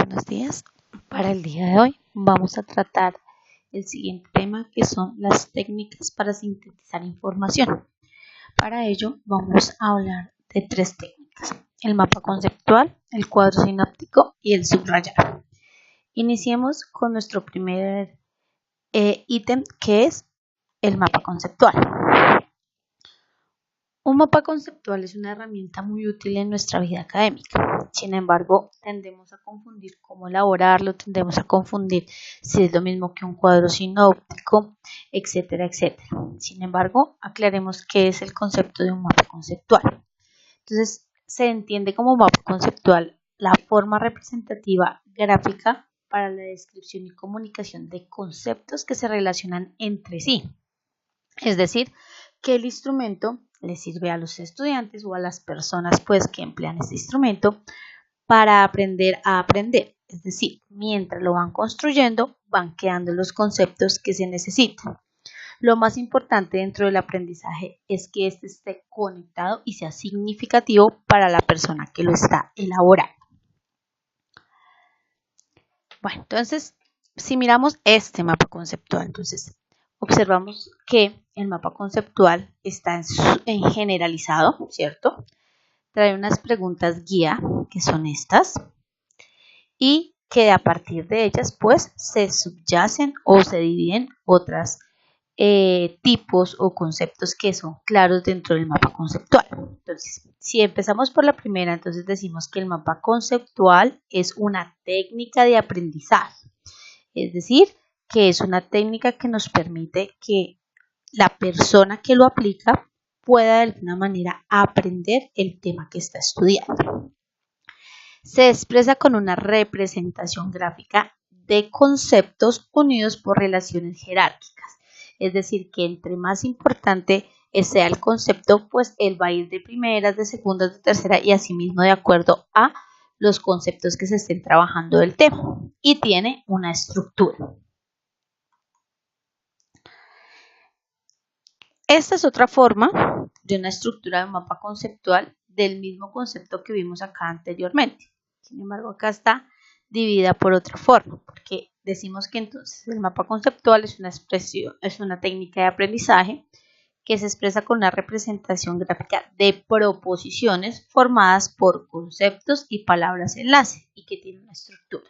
buenos días. Para el día de hoy vamos a tratar el siguiente tema, que son las técnicas para sintetizar información. Para ello vamos a hablar de tres técnicas: el mapa conceptual, el cuadro sináptico y el subrayado. Iniciemos con nuestro primer ítem, que es el mapa conceptual. Un mapa conceptual es una herramienta muy útil en nuestra vida académica. Sin embargo, tendemos a confundir cómo elaborarlo, tendemos a confundir si es lo mismo que un cuadro sinóptico, etcétera, etcétera. Sin embargo, aclaremos qué es el concepto de un mapa conceptual. Entonces, se entiende como mapa conceptual la forma representativa gráfica para la descripción y comunicación de conceptos que se relacionan entre sí. Es decir, que el instrumento le sirve a los estudiantes o a las personas que emplean este instrumento para aprender a aprender. Es decir, mientras lo van construyendo, van quedando los conceptos que se necesitan. Lo más importante dentro del aprendizaje es que este esté conectado y sea significativo para la persona que lo está elaborando. Bueno, entonces, si miramos este mapa conceptual, entonces observamos que el mapa conceptual está en generalizado, ¿cierto? Trae unas preguntas guía, que son estas, y que a partir de ellas pues se subyacen o se dividen otras tipos o conceptos que son claros dentro del mapa conceptual. Entonces, si empezamos por la primera, entonces decimos que el mapa conceptual es una técnica de aprendizaje, es decir, que es una técnica que nos permite que la persona que lo aplica pueda de alguna manera aprender el tema que está estudiando. Se expresa con una representación gráfica de conceptos unidos por relaciones jerárquicas. Es decir, que entre más importante sea el concepto, pues él va a ir de primeras, de segundas, de tercera y así mismo de acuerdo a los conceptos que se estén trabajando del tema. Y tiene una estructura. Esta es otra forma de una estructura de un mapa conceptual del mismo concepto que vimos acá anteriormente. Sin embargo, acá está dividida por otra forma, porque decimos que entonces el mapa conceptual es una técnica de aprendizaje que se expresa con una representación gráfica de proposiciones formadas por conceptos y palabras enlace y que tiene una estructura.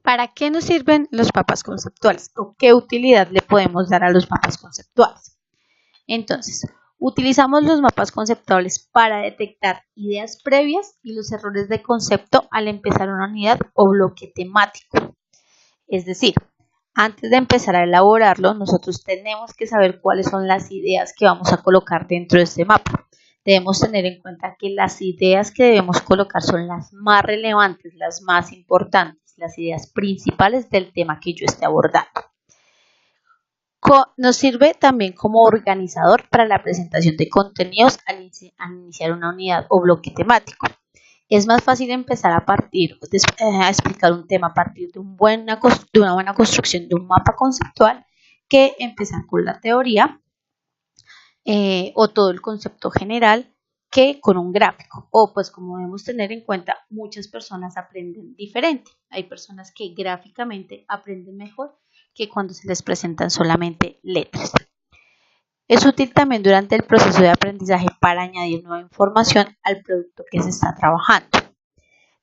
¿Para qué nos sirven los mapas conceptuales? ¿O qué utilidad le podemos dar a los mapas conceptuales? Entonces, utilizamos los mapas conceptuales para detectar ideas previas y los errores de concepto al empezar una unidad o bloque temático. Es decir, antes de empezar a elaborarlo, nosotros tenemos que saber cuáles son las ideas que vamos a colocar dentro de este mapa. Debemos tener en cuenta que las ideas que debemos colocar son las más relevantes, las más importantes, las ideas principales del tema que yo esté abordando. Nos sirve también como organizador para la presentación de contenidos al iniciar una unidad o bloque temático. Es más fácil empezar a explicar un tema a partir de una buena construcción de un mapa conceptual que empezar con la teoría o todo el concepto general que con un gráfico. O pues como debemos tener en cuenta, muchas personas aprenden diferente. Hay personas que gráficamente aprenden mejor que cuando se les presentan solamente letras. Es útil también durante el proceso de aprendizaje para añadir nueva información al producto que se está trabajando.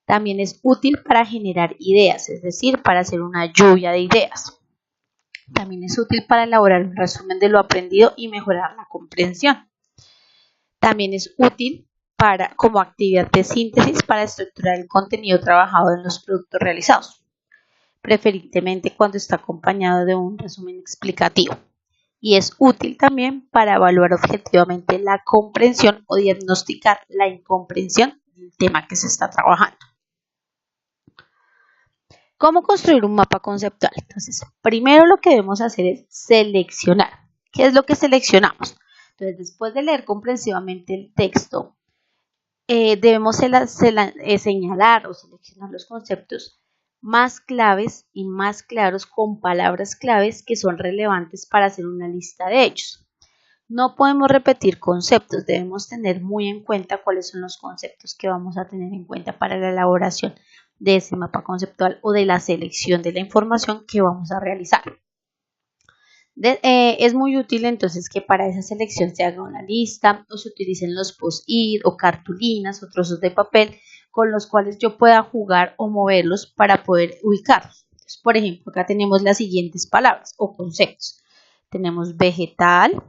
También es útil para generar ideas, es decir, para hacer una lluvia de ideas. También es útil para elaborar un resumen de lo aprendido y mejorar la comprensión. También es útil como actividad de síntesis para estructurar el contenido trabajado en los productos realizados, preferentemente cuando está acompañado de un resumen explicativo. Y es útil también para evaluar objetivamente la comprensión o diagnosticar la incomprensión del tema que se está trabajando. ¿Cómo construir un mapa conceptual? Entonces, primero lo que debemos hacer es seleccionar. ¿Qué es lo que seleccionamos? Entonces, después de leer comprensivamente el texto, debemos señalar o seleccionar los conceptos más claves y más claros con palabras claves que son relevantes para hacer una lista de ellos. No podemos repetir conceptos, debemos tener muy en cuenta cuáles son los conceptos que vamos a tener en cuenta para la elaboración de ese mapa conceptual o de la selección de la información que vamos a realizar. Es muy útil entonces que para esa selección se haga una lista o se utilicen los post-it o cartulinas o trozos de papel con los cuales yo pueda jugar o moverlos para poder ubicarlos. Entonces, por ejemplo, acá tenemos las siguientes palabras o conceptos. Tenemos vegetal,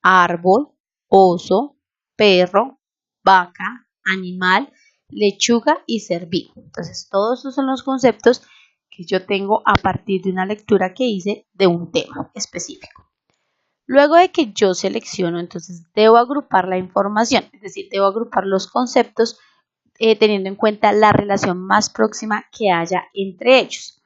árbol, oso, perro, vaca, animal, lechuga y ser vivo. Entonces, todos estos son los conceptos que yo tengo a partir de una lectura que hice de un tema específico. Luego de que yo selecciono, entonces debo agrupar la información, es decir, debo agrupar los conceptos teniendo en cuenta la relación más próxima que haya entre ellos.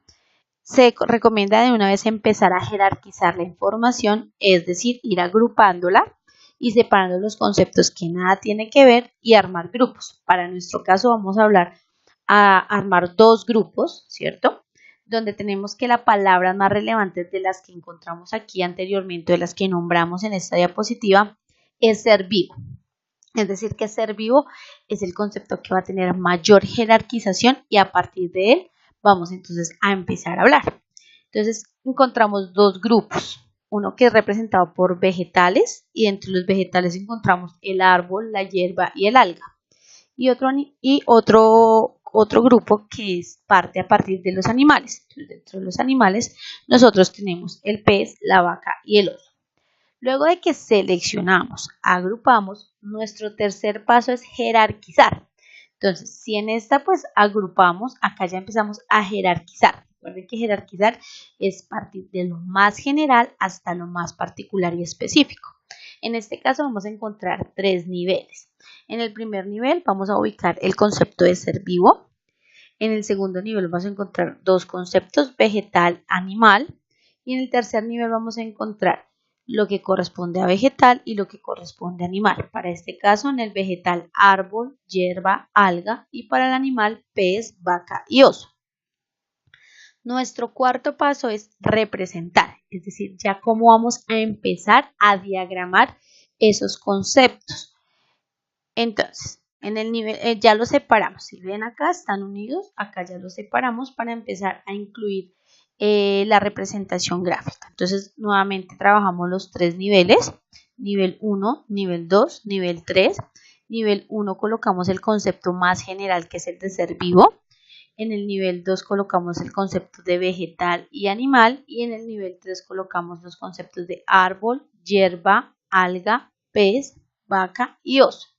Se recomienda de una vez empezar a jerarquizar la información, es decir, ir agrupándola y separando los conceptos que nada tienen que ver y armar grupos. Para nuestro caso vamos a armar dos grupos, ¿cierto? Donde tenemos que las palabras más relevantes de las que encontramos aquí anteriormente, de las que nombramos en esta diapositiva, es ser vivo. Es decir, que ser vivo es el concepto que va a tener mayor jerarquización y a partir de él vamos entonces a empezar a hablar. Entonces encontramos dos grupos, uno que es representado por vegetales y entre los vegetales encontramos el árbol, la hierba y el alga. Y otro grupo que es parte a partir de los animales. Entonces, dentro de los animales nosotros tenemos el pez, la vaca y el oso. Luego de que seleccionamos, agrupamos, nuestro tercer paso es jerarquizar. Entonces, si en esta pues agrupamos, acá ya empezamos a jerarquizar. Recuerden que jerarquizar es partir de lo más general hasta lo más particular y específico. En este caso vamos a encontrar tres niveles. En el primer nivel vamos a ubicar el concepto de ser vivo. En el segundo nivel vamos a encontrar dos conceptos, vegetal, animal. Y en el tercer nivel vamos a encontrar lo que corresponde a vegetal y lo que corresponde a animal. Para este caso, en el vegetal, árbol, hierba, alga y para el animal, pez, vaca y oso. Nuestro cuarto paso es representar, es decir, ya cómo vamos a empezar a diagramar esos conceptos. Entonces, en el nivel ya los separamos. Si ven acá están unidos, acá ya los separamos para empezar a incluir la representación gráfica. Entonces, nuevamente trabajamos los tres niveles, nivel 1, nivel 2, nivel 3. Nivel 1 colocamos el concepto más general que es el de ser vivo. En el nivel 2 colocamos el concepto de vegetal y animal y en el nivel 3 colocamos los conceptos de árbol, hierba, alga, pez, vaca y oso.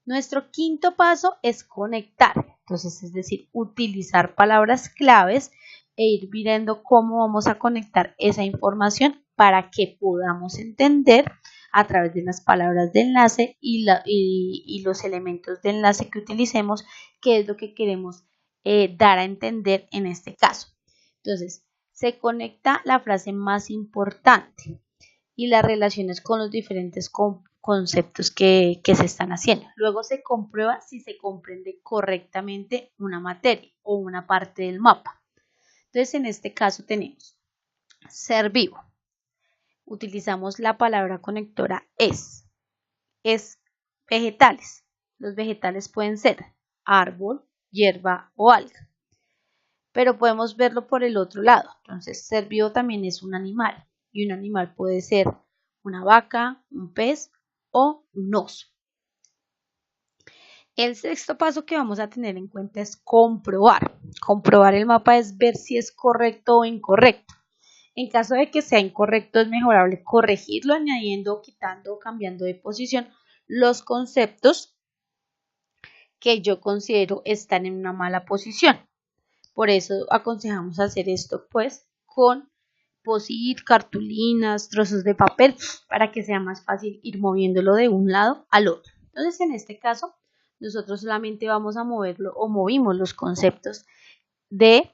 Nuestro quinto paso es conectar, entonces es decir, utilizar palabras claves e ir viendo cómo vamos a conectar esa información para que podamos entender a través de las palabras de enlace y los elementos de enlace que utilicemos, qué es lo que queremos dar a entender en este caso. Entonces, se conecta la frase más importante y las relaciones con los diferentes conceptos que se están haciendo. Luego se comprueba si se comprende correctamente una materia o una parte del mapa. Entonces, en este caso tenemos ser vivo. Utilizamos la palabra conectora es vegetales. Los vegetales pueden ser árbol, hierba o alga. Pero podemos verlo por el otro lado. Entonces, ser vivo también es un animal. Y un animal puede ser una vaca, un pez o un oso. El sexto paso que vamos a tener en cuenta es comprobar. Comprobar el mapa es ver si es correcto o incorrecto. En caso de que sea incorrecto, es mejorable corregirlo añadiendo, quitando o cambiando de posición los conceptos que yo considero están en una mala posición. Por eso aconsejamos hacer esto pues con post-it, cartulinas, trozos de papel para que sea más fácil ir moviéndolo de un lado al otro. Entonces en este caso nosotros solamente vamos a moverlo o movimos los conceptos de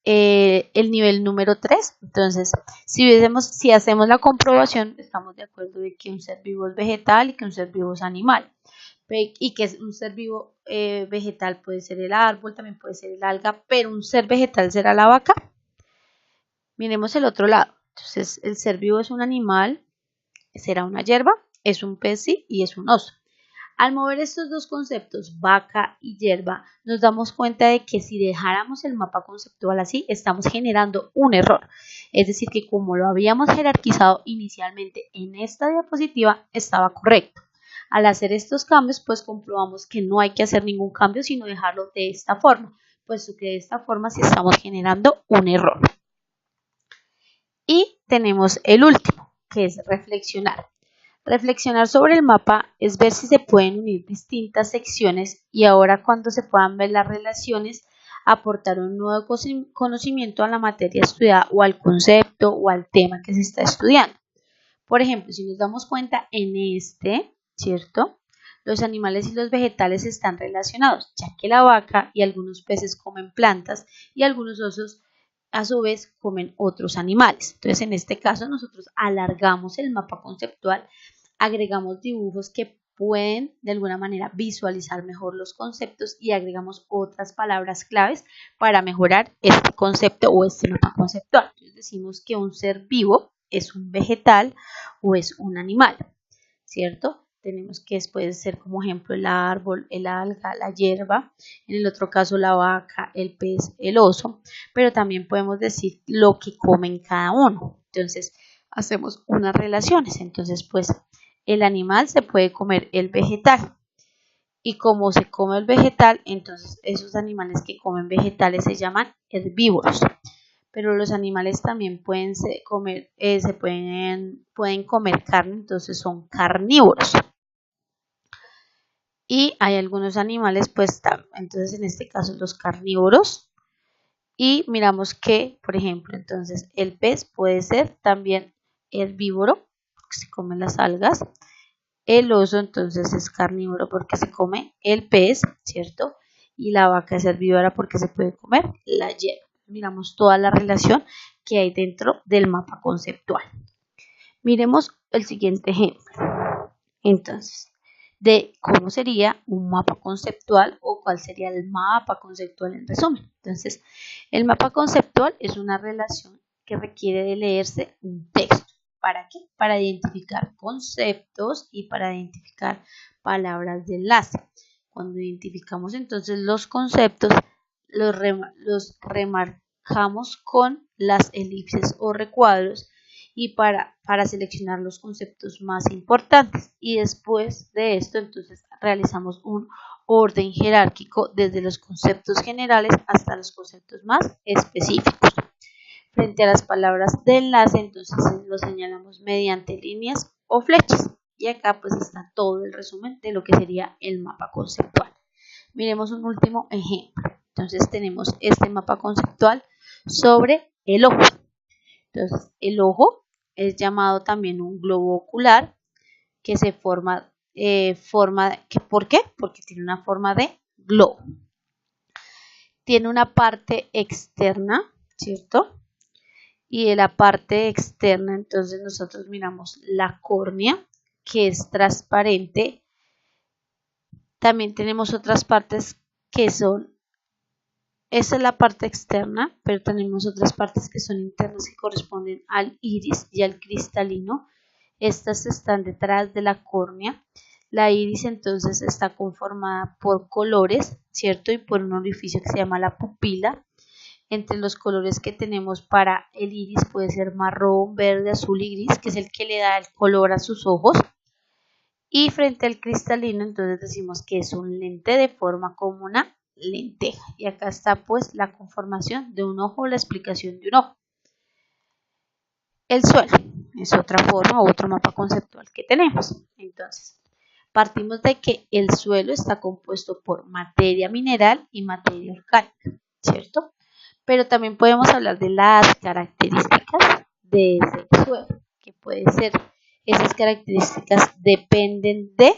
el nivel número 3. Entonces si hacemos la comprobación estamos de acuerdo de que un ser vivo es vegetal y que un ser vivo es animal. Y que un ser vivo vegetal puede ser el árbol, también puede ser el alga, pero un ser vegetal será la vaca. Miremos el otro lado. Entonces, el ser vivo es un animal, será una hierba, es un pez sí y es un oso. Al mover estos dos conceptos, vaca y hierba, nos damos cuenta de que si dejáramos el mapa conceptual así, estamos generando un error. Es decir, que como lo habíamos jerarquizado inicialmente en esta diapositiva, estaba correcto. Al hacer estos cambios, pues comprobamos que no hay que hacer ningún cambio, sino dejarlo de esta forma, puesto que de esta forma sí estamos generando un error. Y tenemos el último, que es reflexionar. Reflexionar sobre el mapa es ver si se pueden unir distintas secciones y ahora cuando se puedan ver las relaciones, aportar un nuevo conocimiento a la materia estudiada o al concepto o al tema que se está estudiando. Por ejemplo, si nos damos cuenta en ¿cierto? Los animales y los vegetales están relacionados, ya que la vaca y algunos peces comen plantas y algunos osos a su vez comen otros animales. Entonces, en este caso, nosotros alargamos el mapa conceptual, agregamos dibujos que pueden de alguna manera visualizar mejor los conceptos y agregamos otras palabras claves para mejorar este concepto o este mapa conceptual. Entonces, decimos que un ser vivo es un vegetal o es un animal, ¿cierto? Tenemos que puede ser como ejemplo el árbol, el alga, la hierba, en el otro caso la vaca, el pez, el oso, pero también podemos decir lo que comen cada uno. Entonces hacemos unas relaciones, entonces pues el animal se puede comer el vegetal y como se come el vegetal, entonces esos animales que comen vegetales se llaman herbívoros. Pero los animales también pueden comer, pueden comer carne, entonces son carnívoros. Y hay algunos animales, pues, entonces en este caso los carnívoros. Y miramos que, por ejemplo, entonces el pez puede ser también herbívoro, porque se come las algas. El oso entonces es carnívoro porque se come el pez, ¿cierto? Y la vaca es herbívora porque se puede comer la hierba. Miramos toda la relación que hay dentro del mapa conceptual. Miremos el siguiente ejemplo. Entonces, de cómo sería un mapa conceptual o cuál sería el mapa conceptual en resumen. Entonces, el mapa conceptual es una relación que requiere de leerse un texto. ¿Para qué? Para identificar conceptos y para identificar palabras de enlace. Cuando identificamos entonces los conceptos, los remarcamos con las elipses o recuadros y para seleccionar los conceptos más importantes y después de esto entonces realizamos un orden jerárquico desde los conceptos generales hasta los conceptos más específicos. Frente a las palabras de enlace entonces lo señalamos mediante líneas o flechas y acá pues está todo el resumen de lo que sería el mapa conceptual. Miremos un último ejemplo. Entonces tenemos este mapa conceptual sobre el ojo. Entonces el ojo es llamado también un globo ocular que se forma, ¿por qué? Porque tiene una forma de globo. Tiene una parte externa, ¿cierto? Y de la parte externa, entonces nosotros miramos la córnea, que es transparente. También tenemos otras partes que son, esa es la parte externa, pero tenemos otras partes que son internas que corresponden al iris y al cristalino. Estas están detrás de la córnea. La iris entonces está conformada por colores, ¿cierto? Y por un orificio que se llama la pupila. Entre los colores que tenemos para el iris puede ser marrón, verde, azul y gris, que es el que le da el color a sus ojos. Y frente al cristalino entonces decimos que es un lente de forma como una lenteja. Y acá está pues la conformación de un ojo, la explicación de un ojo. El suelo es otra forma, otro mapa conceptual que tenemos. Entonces, partimos de que el suelo está compuesto por materia mineral y materia orgánica, ¿cierto? Pero también podemos hablar de las características de ese suelo, que puede ser, esas características dependen de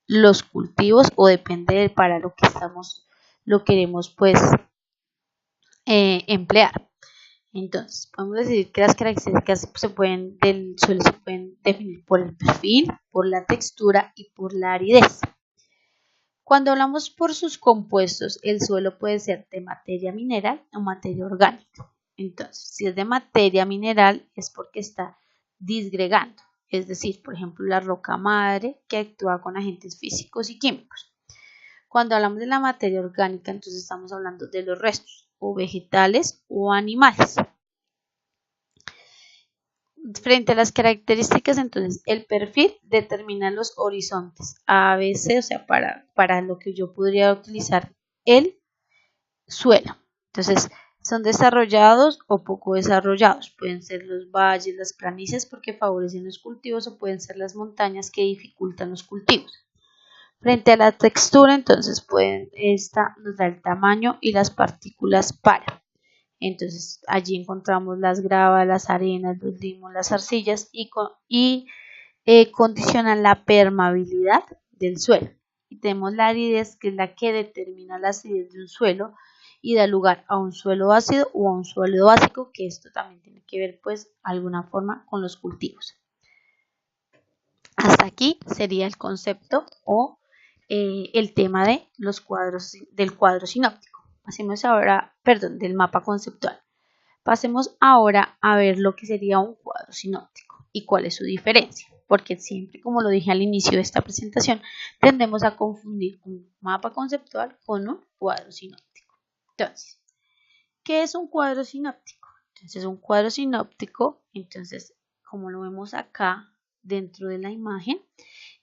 los cultivos o depende de para lo que lo queremos pues emplear. Entonces, podemos decir que las características del suelo se pueden definir por el perfil, por la textura y por la aridez. Cuando hablamos por sus compuestos, el suelo puede ser de materia mineral o materia orgánica. Entonces, si es de materia mineral es porque está disgregando, es decir, por ejemplo, la roca madre que actúa con agentes físicos y químicos. Cuando hablamos de la materia orgánica, entonces estamos hablando de los restos, o vegetales o animales. Frente a las características, entonces, el perfil determina los horizontes ABC, o sea, para lo que yo podría utilizar el suelo. Entonces, son desarrollados o poco desarrollados. Pueden ser los valles, las planicies porque favorecen los cultivos, o pueden ser las montañas que dificultan los cultivos. Frente a la textura, entonces, esta nos da el tamaño y las partículas para. Entonces, allí encontramos las gravas, las arenas, los limos, las arcillas y condicionan la permeabilidad del suelo. Y tenemos la aridez, que es la que determina la acidez de un suelo y da lugar a un suelo ácido o a un suelo básico, que esto también tiene que ver, pues, de alguna forma con los cultivos. Hasta aquí sería el concepto o el tema de los cuadros, del cuadro sinóptico. Pasemos ahora, perdón, del mapa conceptual. Pasemos ahora a ver lo que sería un cuadro sinóptico y cuál es su diferencia, porque siempre, como lo dije al inicio de esta presentación, tendemos a confundir un mapa conceptual con un cuadro sinóptico. Entonces, ¿qué es un cuadro sinóptico? Entonces, un cuadro sinóptico, entonces, como lo vemos acá dentro de la imagen,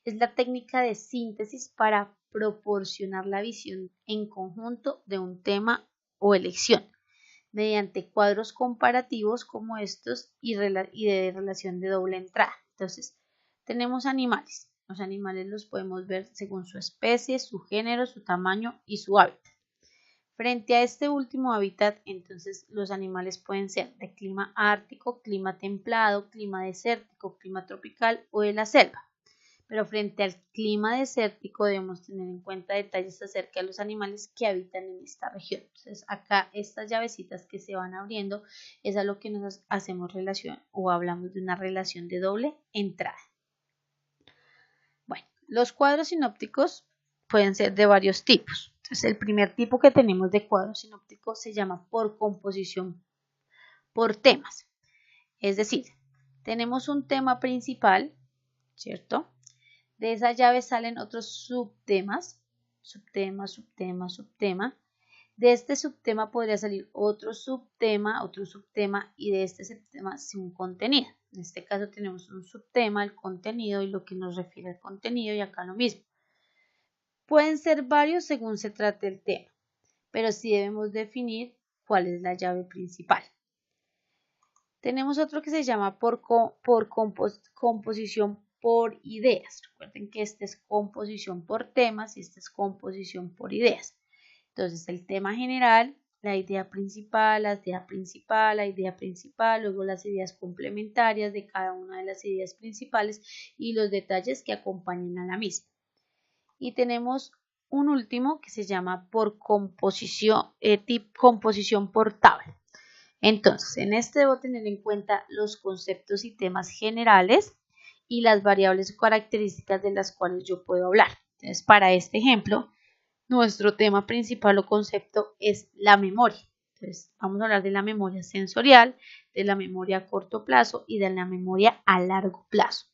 es la técnica de síntesis para proporcionar la visión en conjunto de un tema o elección, mediante cuadros comparativos como estos y de relación de doble entrada. Entonces, tenemos animales. Los animales los podemos ver según su especie, su género, su tamaño y su hábitat. Frente a este último hábitat, entonces los animales pueden ser de clima ártico, clima templado, clima desértico, clima tropical o de la selva. Pero frente al clima desértico debemos tener en cuenta detalles acerca de los animales que habitan en esta región. Entonces acá estas llavecitas que se van abriendo es a lo que nos hacemos relación o hablamos de una relación de doble entrada. Bueno, los cuadros sinópticos pueden ser de varios tipos. Entonces el primer tipo que tenemos de cuadro sinóptico se llama por composición por temas. Es decir, tenemos un tema principal, ¿cierto? De esa llave salen otros subtemas, subtema. De este subtema podría salir otro subtema y de este subtema un contenido. En este caso tenemos un subtema, el contenido y lo que nos refiere al contenido, y acá lo mismo. Pueden ser varios según se trate el tema, pero sí debemos definir cuál es la llave principal. Tenemos otro que se llama por composición por ideas. Recuerden que este es composición por temas y este es composición por ideas. Entonces, el tema general, la idea principal, luego las ideas complementarias de cada una de las ideas principales y los detalles que acompañan a la misma. Y tenemos un último que se llama por composición por tabla. Entonces, en este debo tener en cuenta los conceptos y temas generales y las variables o características de las cuales yo puedo hablar. Entonces, para este ejemplo, nuestro tema principal o concepto es la memoria. Entonces, vamos a hablar de la memoria sensorial, de la memoria a corto plazo y de la memoria a largo plazo.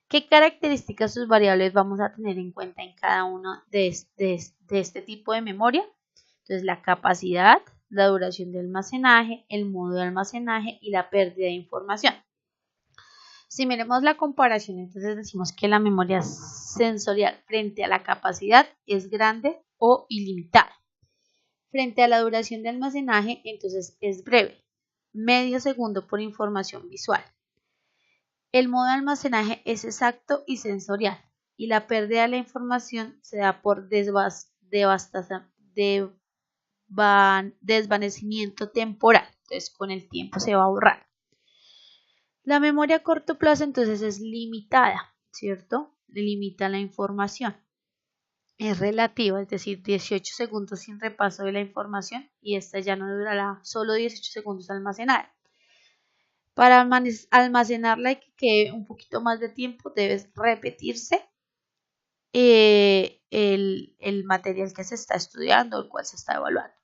¿Qué características o variables vamos a tener en cuenta en cada uno de este tipo de memoria? Entonces, la capacidad, la duración de almacenaje, el modo de almacenaje y la pérdida de información. Si miremos la comparación, entonces decimos que la memoria sensorial frente a la capacidad es grande o ilimitada. Frente a la duración de almacenaje, entonces es breve, medio segundo por información visual. El modo de almacenaje es exacto y sensorial, y la pérdida de la información se da por desvanecimiento temporal. Entonces, con el tiempo se va a borrar. La memoria a corto plazo, entonces, es limitada, ¿cierto? Limita la información. Es relativa, es decir, 18 segundos sin repaso de la información y esta ya no durará solo 18 segundos almacenada. Para almacenarla y que quede un poquito más de tiempo, debes repetirse el material que se está estudiando, el cual se está evaluando.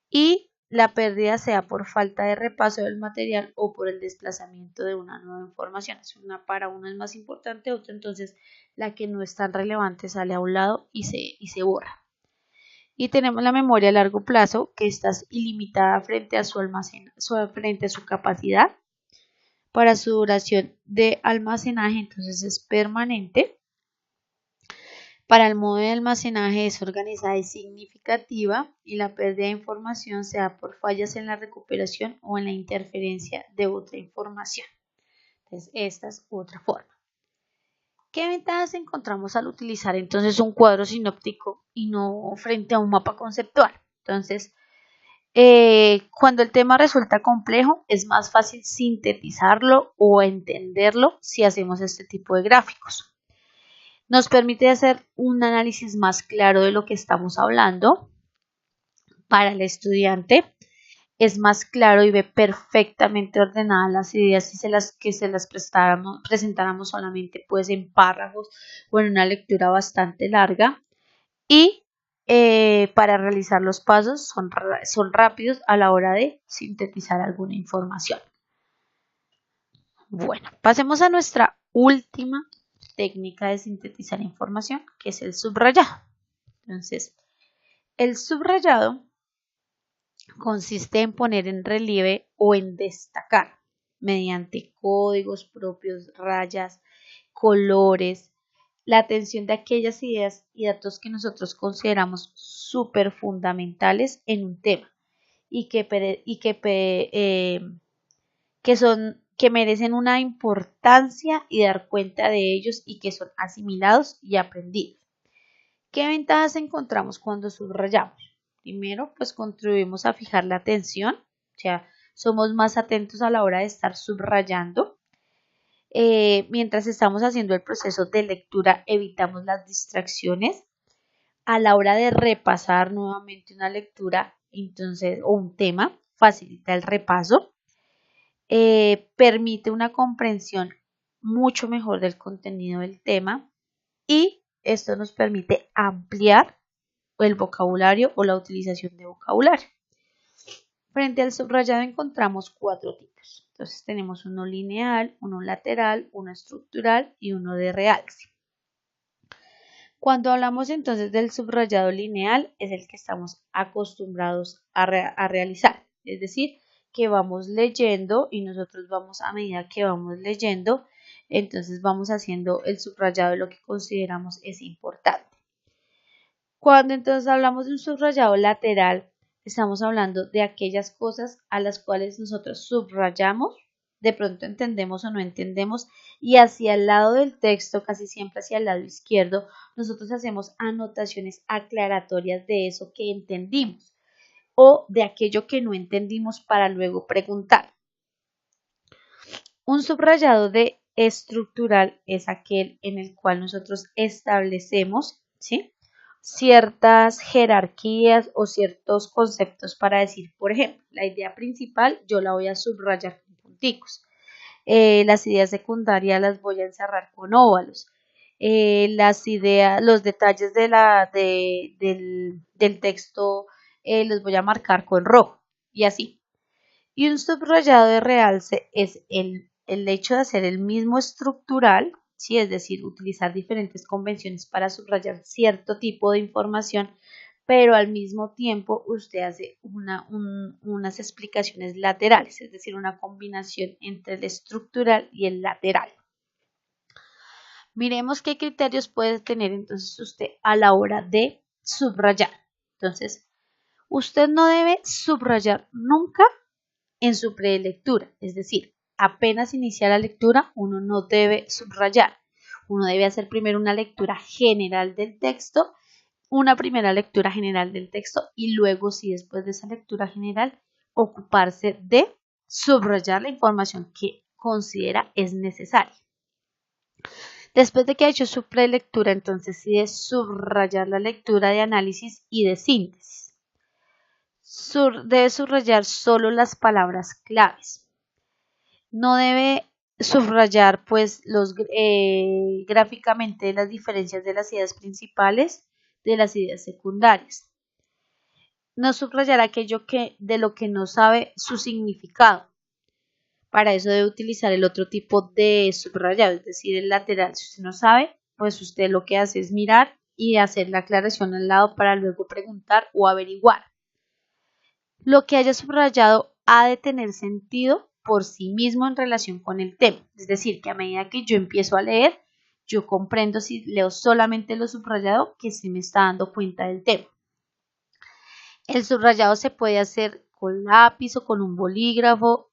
Y la pérdida sea por falta de repaso del material o por el desplazamiento de una nueva información. Para uno es más importante, otra entonces la que no es tan relevante sale a un lado y se borra. Y tenemos la memoria a largo plazo, que está ilimitada frente a frente a su capacidad. Para su duración de almacenaje, entonces es permanente. Para el modo de almacenaje es organizada y significativa, y la pérdida de información se da por fallas en la recuperación o en la interferencia de otra información. Entonces, esta es otra forma. ¿Qué ventajas encontramos al utilizar entonces un cuadro sinóptico y no frente a un mapa conceptual? Entonces, cuando el tema resulta complejo, es más fácil sintetizarlo o entenderlo si hacemos este tipo de gráficos. Nos permite hacer un análisis más claro de lo que estamos hablando. Para el estudiante es más claro y ve perfectamente ordenadas las ideas si se las presentáramos solamente pues en párrafos o en una lectura bastante larga. Y para realizar los pasos son rápidos a la hora de sintetizar alguna información. Bueno, pasemos a nuestra última técnica de sintetizar información, que es el subrayado. Entonces, el subrayado consiste en poner en relieve o en destacar mediante códigos propios, rayas, colores, la atención de aquellas ideas y datos que nosotros consideramos súper fundamentales en un tema y que merecen una importancia y dar cuenta de ellos y que son asimilados y aprendidos. ¿Qué ventajas encontramos cuando subrayamos? Primero, pues contribuimos a fijar la atención, o sea, somos más atentos a la hora de estar subrayando. Mientras estamos haciendo el proceso de lectura, evitamos las distracciones. A la hora de repasar nuevamente una lectura, entonces, o un tema, facilita el repaso. Permite una comprensión mucho mejor del contenido del tema y esto nos permite ampliar el vocabulario o la utilización de vocabulario. Frente al subrayado encontramos 4 tipos. Entonces tenemos uno lineal, uno lateral, uno estructural y uno de realce. Cuando hablamos entonces del subrayado lineal es el que estamos acostumbrados a realizar, es decir, que vamos leyendo y nosotros vamos a medida que vamos leyendo, entonces vamos haciendo el subrayado de lo que consideramos es importante. Cuando entonces hablamos de un subrayado lateral, estamos hablando de aquellas cosas a las cuales nosotros subrayamos, de pronto entendemos o no entendemos, y hacia el lado del texto, casi siempre hacia el lado izquierdo, nosotros hacemos anotaciones aclaratorias de eso que entendimos o de aquello que no entendimos para luego preguntar. Un subrayado de estructural es aquel en el cual nosotros establecemos, ¿sí?, ciertas jerarquías o ciertos conceptos para decir, por ejemplo, la idea principal yo la voy a subrayar con punticos. Las ideas secundarias las voy a encerrar con óvalos. Los detalles del texto los voy a marcar con rojo y así. Y un subrayado de realce es el hecho de hacer el mismo estructural, ¿sí? Es decir, utilizar diferentes convenciones para subrayar cierto tipo de información, pero al mismo tiempo usted hace unas explicaciones laterales, es decir, una combinación entre el estructural y el lateral. Miremos qué criterios puede tener entonces usted a la hora de subrayar. Entonces, usted no debe subrayar nunca en su prelectura, es decir, apenas inicia la lectura, uno no debe subrayar. Uno debe hacer primero una lectura general del texto, una primera lectura general del texto y luego, si después de esa lectura general, ocuparse de subrayar la información que considera es necesaria. Después de que ha hecho su prelectura, entonces sí debe subrayar la lectura de análisis y de síntesis. Debe subrayar solo las palabras claves. No debe subrayar pues gráficamente las diferencias de las ideas principales de las ideas secundarias. No subrayar aquello de lo que no sabe su significado. Para eso debe utilizar el otro tipo de subrayado, es decir, el lateral. Si usted no sabe, pues usted lo que hace es mirar y hacer la aclaración al lado para luego preguntar o averiguar. Lo que haya subrayado ha de tener sentido por sí mismo en relación con el tema. Es decir, que a medida que yo empiezo a leer, yo comprendo si leo solamente lo subrayado que se me está dando cuenta del tema. El subrayado se puede hacer con lápiz o con un bolígrafo.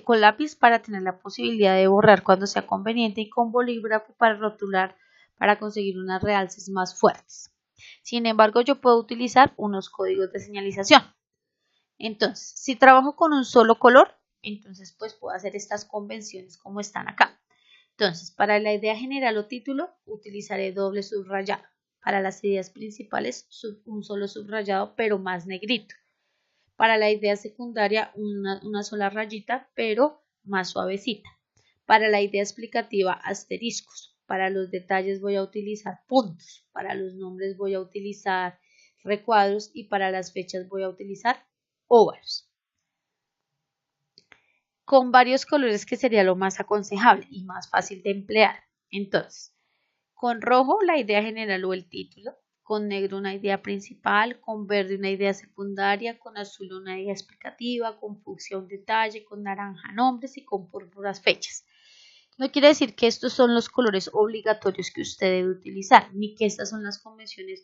Con lápiz para tener la posibilidad de borrar cuando sea conveniente y con bolígrafo para rotular para conseguir unos realces más fuertes. Sin embargo, yo puedo utilizar unos códigos de señalización. Entonces, si trabajo con un solo color, entonces pues puedo hacer estas convenciones como están acá. Entonces, para la idea general o título, utilizaré doble subrayado. Para las ideas principales, un solo subrayado, pero más negrito. Para la idea secundaria, una sola rayita, pero más suavecita. Para la idea explicativa, asteriscos. Para los detalles voy a utilizar puntos. Para los nombres voy a utilizar recuadros y para las fechas voy a utilizar óvalos. Con varios colores que sería lo más aconsejable y más fácil de emplear. Entonces, con rojo la idea general o el título. Con negro una idea principal, con verde una idea secundaria, con azul una idea explicativa, con fucsia un detalle, con naranja nombres y con púrpuras fechas. No quiere decir que estos son los colores obligatorios que usted debe utilizar, ni que estas son las convenciones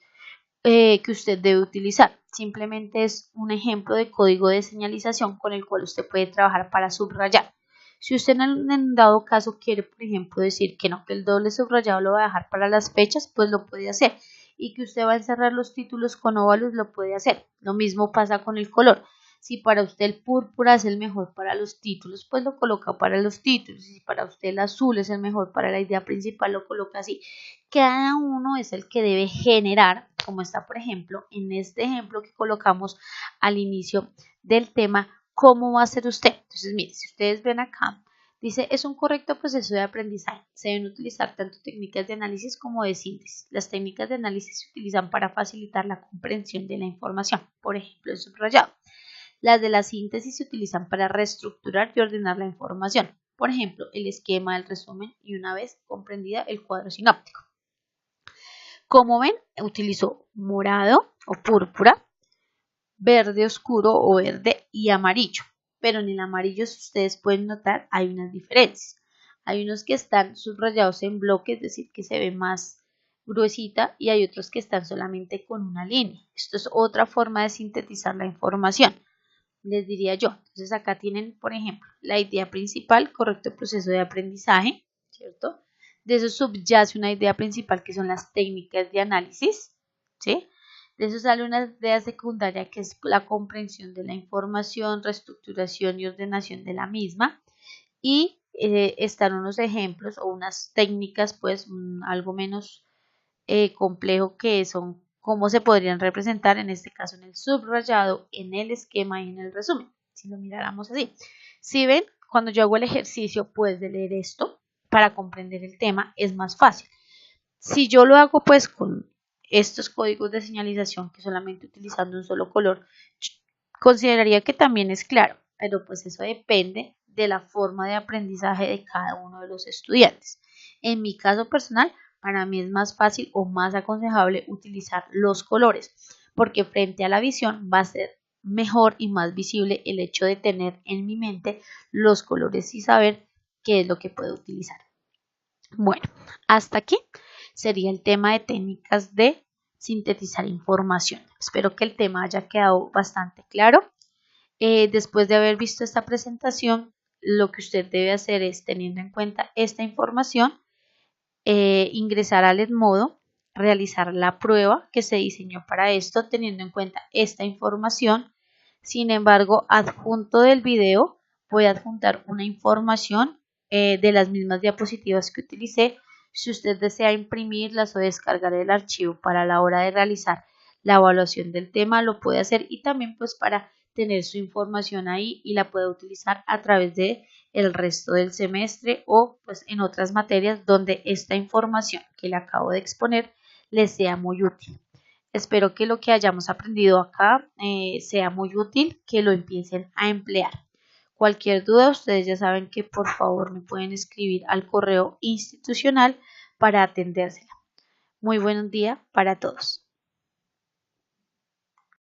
que usted debe utilizar. Simplemente es un ejemplo de código de señalización con el cual usted puede trabajar para subrayar. Si usted en dado caso quiere, por ejemplo, decir que no, que el doble subrayado lo va a dejar para las fechas, pues lo puede hacer. Y que usted va a encerrar los títulos con óvalos, lo puede hacer. Lo mismo pasa con el color. Si para usted el púrpura es el mejor para los títulos, pues lo coloca para los títulos. Y si para usted el azul es el mejor para la idea principal, lo coloca así. Cada uno es el que debe generar, como está por ejemplo en este ejemplo que colocamos al inicio del tema, cómo va a ser usted. Entonces, mire, si ustedes ven acá, dice, es un correcto proceso de aprendizaje. Se deben utilizar tanto técnicas de análisis como de síntesis. Las técnicas de análisis se utilizan para facilitar la comprensión de la información, por ejemplo, el subrayado. Las de la síntesis se utilizan para reestructurar y ordenar la información, por ejemplo, el esquema, el resumen y una vez comprendida el cuadro sináptico. Como ven, utilizo morado o púrpura, verde oscuro o verde y amarillo. Pero en el amarillo, si ustedes pueden notar, hay unas diferencias. Hay unos que están subrayados en bloque, es decir, que se ve más gruesita, y hay otros que están solamente con una línea. Esto es otra forma de sintetizar la información, les diría yo. Entonces acá tienen, por ejemplo, la idea principal, correcto proceso de aprendizaje, ¿cierto? De eso subyace una idea principal que son las técnicas de análisis, ¿sí? De eso sale una idea secundaria que es la comprensión de la información, reestructuración y ordenación de la misma. Y están unos ejemplos o unas técnicas, pues algo menos complejo, que son cómo se podrían representar, en este caso en el subrayado, en el esquema y en el resumen. Si lo miráramos así. Si ven, cuando yo hago el ejercicio, pues de leer esto, para comprender el tema, es más fácil. Si yo lo hago pues con estos códigos de señalización que solamente utilizando un solo color, consideraría que también es claro, pero pues eso depende de la forma de aprendizaje de cada uno de los estudiantes. En mi caso personal, para mí es más fácil o más aconsejable utilizar los colores, porque frente a la visión va a ser mejor y más visible el hecho de tener en mi mente los colores y saber qué es lo que puedo utilizar. Bueno, hasta aquí sería el tema de técnicas de sintetizar información. Espero que el tema haya quedado bastante claro. Después de haber visto esta presentación, lo que usted debe hacer es, teniendo en cuenta esta información, ingresar al Edmodo, realizar la prueba que se diseñó para esto, teniendo en cuenta esta información. Sin embargo, adjunto del video, voy a adjuntar una información de las mismas diapositivas que utilicé. Si usted desea imprimirlas o descargar el archivo para la hora de realizar la evaluación del tema, lo puede hacer, y también pues para tener su información ahí y la puede utilizar a través de el resto del semestre o pues en otras materias donde esta información que le acabo de exponer les sea muy útil. Espero que lo que hayamos aprendido acá sea muy útil, que lo empiecen a emplear. Cualquier duda, ustedes ya saben que por favor me pueden escribir al correo institucional para atendérsela. Muy buen día para todos.